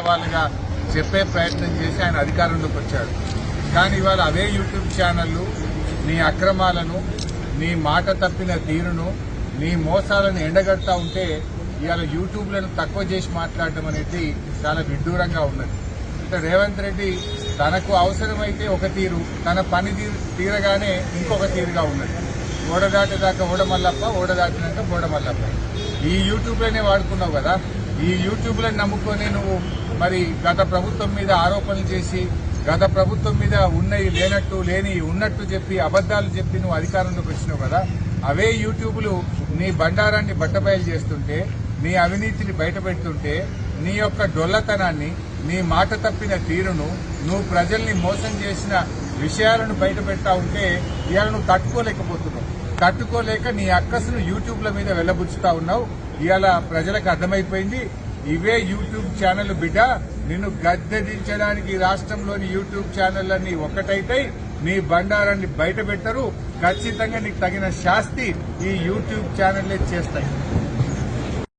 సవాలుగా చెప్పే ప్రయత్నం చేసి ఆయన అధికారంలోకి వచ్చాడు. కానీ ఇవాళ అవే యూట్యూబ్ ఛానళ్లు నీ అక్రమాలను, నీ మాట తప్పిన తీరును, నీ మోసాలను ఎండగడతా ఉంటే ఇవాళ యూట్యూబ్లను తక్కువ చేసి మాట్లాడడం అనేది చాలా విడ్డూరంగా ఉన్నది. అంటే రేవంత్ రెడ్డి తనకు అవసరమైతే ఒక తీరు, తన పని తీరగానే ఇంకొక తీరుగా ఉన్నది. ఓడదాటేదాకా ఓడమల్లప్ప, ఓడదాటినాక బోడమల్లప్ప. ఈ యూట్యూబ్లోనే వాడుకున్నావు కదా. ఈ యూట్యూబ్లను నమ్ముకొని నువ్వు మరి గత ప్రభుత్వం మీద ఆరోపణలు చేసి, గత ప్రభుత్వం మీద ఉన్నవి లేనట్టు, లేని ఉన్నట్టు చెప్పి, అబద్దాలు చెప్పి నువ్వు అధికారంలోకి వచ్చినావు కదా. అవే యూట్యూబ్లు నీ బండారాన్ని బట్టబయలు చేస్తుంటే, నీ అవినీతిని బయటపెడుతుంటే, నీ యొక్క డొల్లతనాన్ని, నీ మాట తప్పిన తీరును, నువ్వు ప్రజల్ని మోసం చేసిన విషయాలను బయటపెడతా ఉంటే ఇవాళ నువ్వు తట్టుకోలేకపోతున్నావు. తట్టుకోలేక నీ అక్కసును యూట్యూబ్ల మీద వెళ్లబుచ్చుతా ఉన్నావు. ఇవాళ ప్రజలకు అర్థమైపోయింది, ఇవే యూట్యూబ్ ఛానల్ బిడ్డ నిన్ను గద్దెదించడానికి రాష్ట్రంలోని యూట్యూబ్ ఛానళ్లన్నీ ఒక్కటైతే నీ బండారాన్ని బయట పెట్టరు. ఖచ్చితంగా నీకు తగిన శాస్తి ఈ యూట్యూబ్ ఛానళ్లే చేస్తాయి.